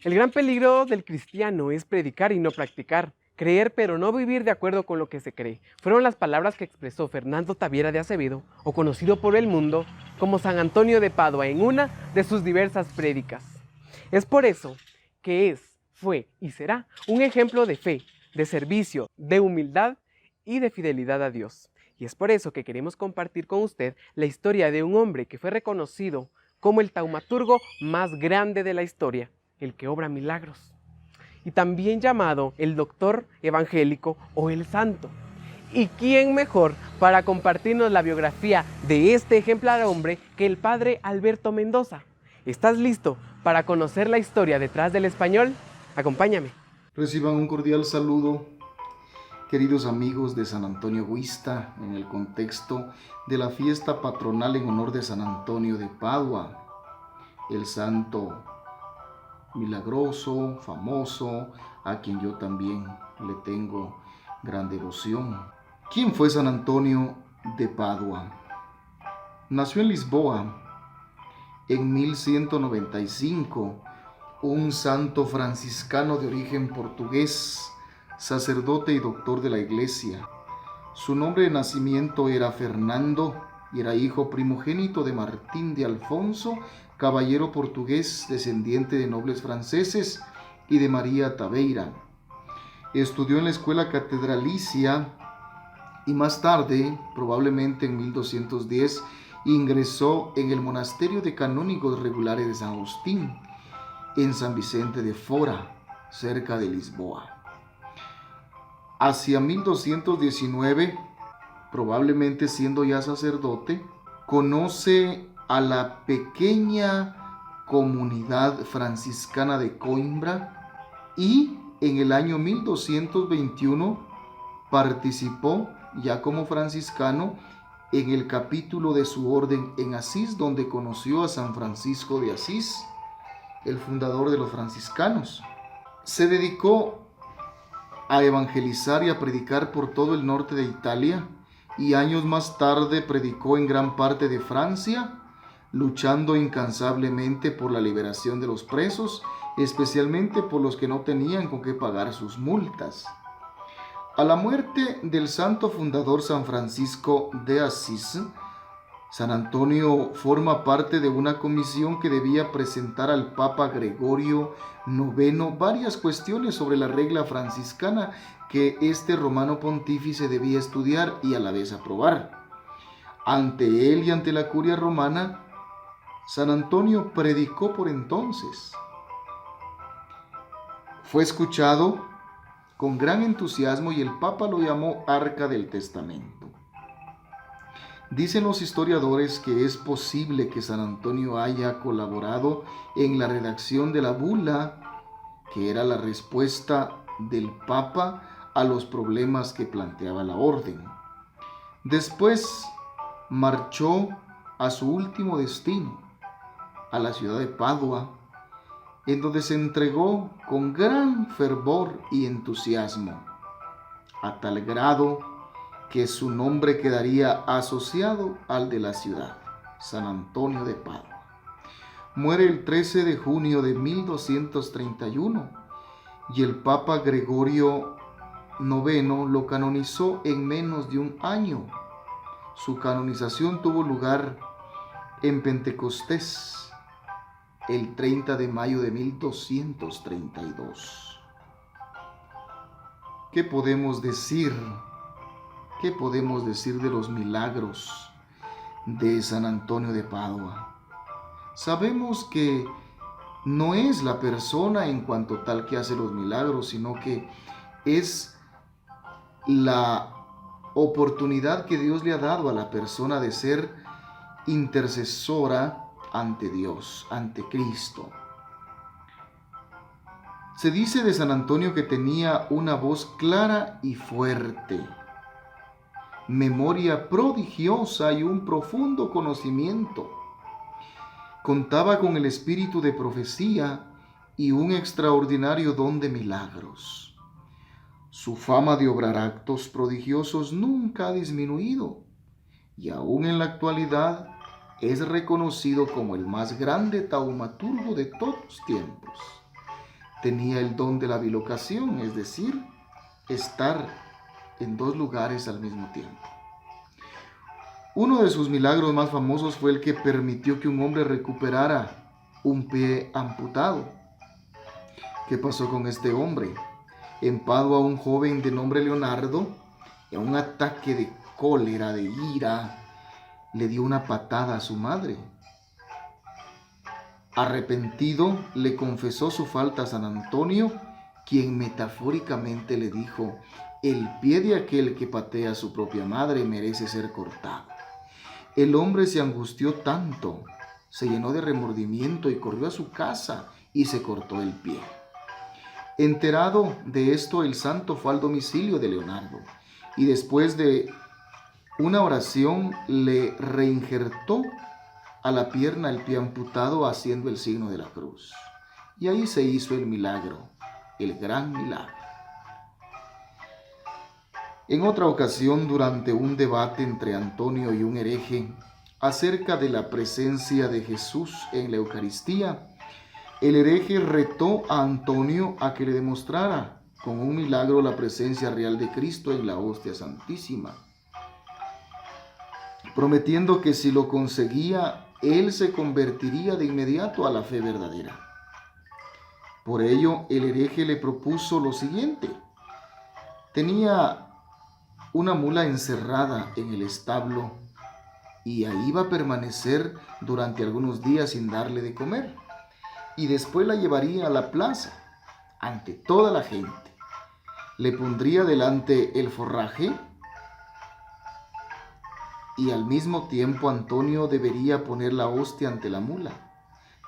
El gran peligro del cristiano es predicar y no practicar, creer pero no vivir de acuerdo con lo que se cree. Fueron las palabras que expresó Fernando Taviera de Acevedo, o conocido por el mundo como San Antonio de Padua, en una de sus diversas prédicas. Es por eso que fue y será un ejemplo de fe, de servicio, de humildad y de fidelidad a Dios. Y es por eso que queremos compartir con usted la historia de un hombre que fue reconocido como el taumaturgo más grande de la historia, el que obra milagros, y también llamado el doctor evangélico o el santo. ¿Y quién mejor para compartirnos la biografía de este ejemplar hombre que el padre Alberto Mendoza? ¿Estás listo para conocer la historia detrás del español? Acompáñame. Reciban un cordial saludo, queridos amigos de San Antonio Huista, en el contexto de la fiesta patronal en honor de San Antonio de Padua, el santo milagroso, famoso, a quien yo también le tengo gran devoción. ¿Quién fue San Antonio de Padua? Nació en Lisboa en 1195, un santo franciscano de origen portugués, sacerdote y doctor de la Iglesia. Su nombre de nacimiento era Fernando y era hijo primogénito de Martín de Alfonso, caballero portugués descendiente de nobles franceses, y de María Taveira. Estudió en la escuela catedralicia y más tarde, probablemente en 1210, ingresó en el monasterio de canónigos regulares de San Agustín, en San Vicente de Fora, cerca de Lisboa. Hacia 1219, probablemente siendo ya sacerdote, conoce a la pequeña comunidad franciscana de Coimbra y en el año 1221 participó ya como franciscano en el capítulo de su orden en Asís, donde conoció a San Francisco de Asís, el fundador de los franciscanos. Se dedicó a evangelizar y a predicar por todo el norte de Italia, y años más tarde predicó en gran parte de Francia, luchando incansablemente por la liberación de los presos, especialmente por los que no tenían con qué pagar sus multas. A la muerte del santo fundador San Francisco de Asís, San Antonio forma parte de una comisión que debía presentar al Papa Gregorio IX varias cuestiones sobre la regla franciscana que este romano pontífice debía estudiar y a la vez aprobar. Ante él y ante la curia romana, San Antonio predicó por entonces. Fue escuchado con gran entusiasmo y el Papa lo llamó Arca del Testamento. Dicen los historiadores que es posible que San Antonio haya colaborado en la redacción de la bula, que era la respuesta del Papa a los problemas que planteaba la orden. Después marchó a su último destino, a la ciudad de Padua, en donde se entregó con gran fervor y entusiasmo, a tal grado que su nombre quedaría asociado al de la ciudad, San Antonio de Padua. Muere el 13 de junio de 1231 y el Papa Gregorio IX lo canonizó en menos de un año. Su canonización tuvo lugar en Pentecostés, el 30 de mayo de 1232. ¿Qué podemos decir? ¿Qué podemos decir de los milagros de San Antonio de Padua? Sabemos que no es la persona en cuanto tal que hace los milagros, sino que es la oportunidad que Dios le ha dado a la persona de ser intercesora ante Dios, ante Cristo. Se dice de San Antonio que tenía una voz clara y fuerte, memoria prodigiosa y un profundo conocimiento. Contaba con el espíritu de profecía y un extraordinario don de milagros. Su fama de obrar actos prodigiosos nunca ha disminuido y aún en la actualidad es reconocido como el más grande taumaturgo de todos los tiempos. tenía el don de la bilocación, es decir, estar en dos lugares al mismo tiempo. Uno de sus milagros más famosos fue el que permitió que un hombre recuperara un pie amputado. ¿Qué pasó con este hombre? En Padua, un joven de nombre Leonardo, en un ataque de cólera, de ira, le dio una patada a su madre. Arrepentido, le confesó su falta a San Antonio, quien metafóricamente le dijo: el pie de aquel que patea a su propia madre merece ser cortado. El hombre se angustió tanto, se llenó de remordimiento y corrió a su casa y se cortó el pie. Enterado de esto, el santo fue al domicilio de Leonardo y después de una oración le reinjertó a la pierna el pie amputado haciendo el signo de la cruz. Y ahí se hizo el milagro, el gran milagro. En otra ocasión, durante un debate entre Antonio y un hereje acerca de la presencia de Jesús en la Eucaristía, el hereje retó a Antonio a que le demostrara con un milagro la presencia real de Cristo en la hostia santísima, prometiendo que si lo conseguía, él se convertiría de inmediato a la fe verdadera. Por ello, el hereje le propuso lo siguiente. Tenía una mula encerrada en el establo y ahí iba a permanecer durante algunos días sin darle de comer, y después la llevaría a la plaza ante toda la gente. Le pondría delante el forraje y al mismo tiempo Antonio debería poner la hostia ante la mula.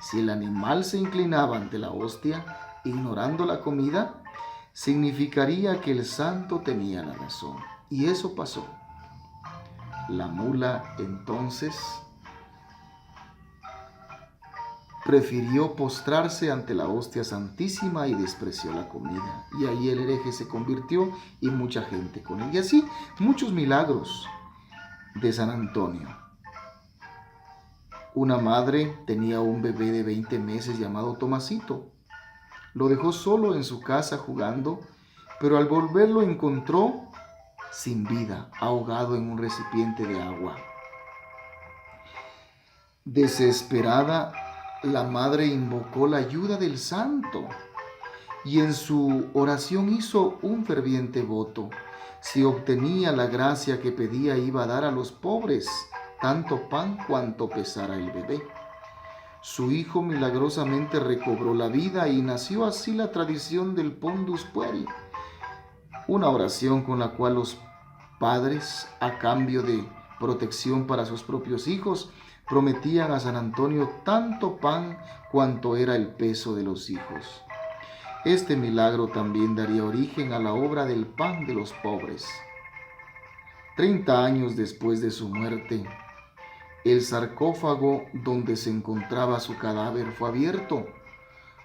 Si el animal se inclinaba ante la hostia, ignorando la comida, significaría que el santo tenía la razón. Y eso pasó. La mula entonces prefirió postrarse ante la hostia santísima y despreció la comida. Y ahí el hereje se convirtió y mucha gente con él. Y así muchos milagros de San Antonio. Una madre tenía un bebé de 20 meses llamado Tomasito. Lo dejó solo en su casa jugando, pero al volver lo encontró sin vida, ahogado en un recipiente de agua. Desesperada, la madre invocó la ayuda del santo y en su oración hizo un ferviente voto. Si obtenía la gracia que pedía, iba a dar a los pobres tanto pan cuanto pesara el bebé. Su hijo milagrosamente recobró la vida y nació así la tradición del Pondus Pueri, una oración con la cual los padres, a cambio de protección para sus propios hijos, prometían a San Antonio tanto pan cuanto era el peso de los hijos. Este milagro también daría origen a la obra del pan de los pobres. 30 años después de su muerte, el sarcófago donde se encontraba su cadáver fue abierto.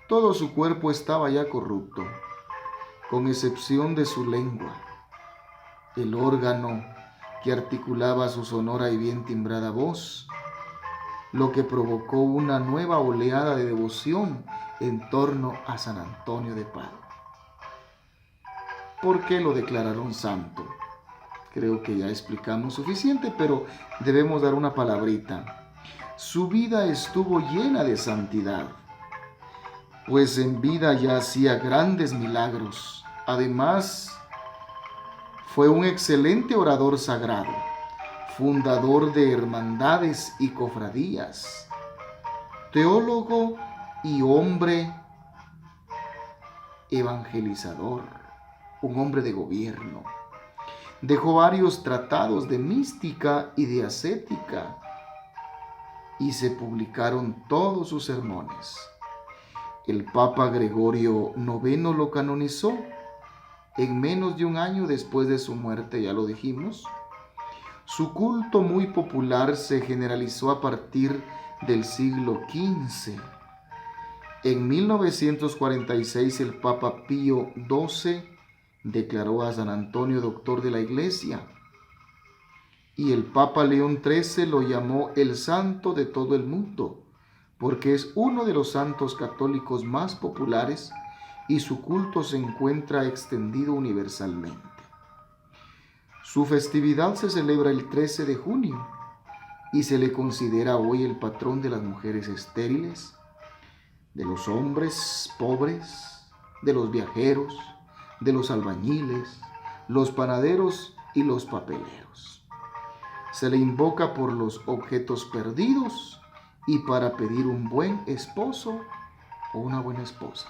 Todo su cuerpo estaba ya corrupto, con excepción de su lengua. El órgano que articulaba su sonora y bien timbrada voz, lo que provocó una nueva oleada de devoción en torno a San Antonio de Padua. ¿Por qué lo declararon santo? Creo que ya explicamos suficiente, pero debemos dar una palabrita. Su vida estuvo llena de santidad, pues en vida ya hacía grandes milagros. Además, fue un excelente orador sagrado, fundador de hermandades y cofradías, teólogo y hombre evangelizador, un hombre de gobierno. Dejó varios tratados de mística y de ascética y se publicaron todos sus sermones. El Papa Gregorio IX lo canonizó en menos de un año después de su muerte, ya lo dijimos. Su culto muy popular se generalizó a partir del siglo XV. En 1946 el Papa Pío XII declaró a San Antonio doctor de la Iglesia y el Papa León XIII lo llamó el santo de todo el mundo, porque es uno de los santos católicos más populares y su culto se encuentra extendido universalmente. Su festividad se celebra el 13 de junio y se le considera hoy el patrón de las mujeres estériles, de los hombres pobres, de los viajeros, de los albañiles, los panaderos y los papeleros. Se le invoca por los objetos perdidos y para pedir un buen esposo o una buena esposa.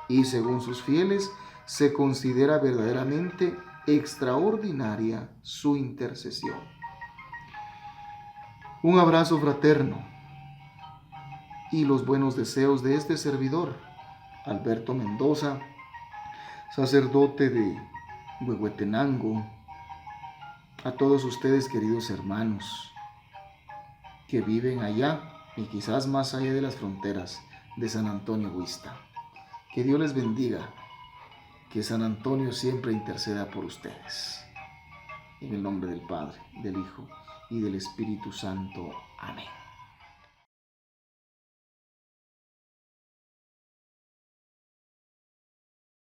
Y según sus fieles, se considera verdaderamente extraordinaria su intercesión. Un abrazo fraterno y los buenos deseos de este servidor, Alberto Mendoza, sacerdote de Huehuetenango, a todos ustedes, queridos hermanos, que viven allá y quizás más allá de las fronteras de San Antonio Huixta. Que Dios les bendiga, que San Antonio siempre interceda por ustedes. En el nombre del Padre, del Hijo y del Espíritu Santo. Amén.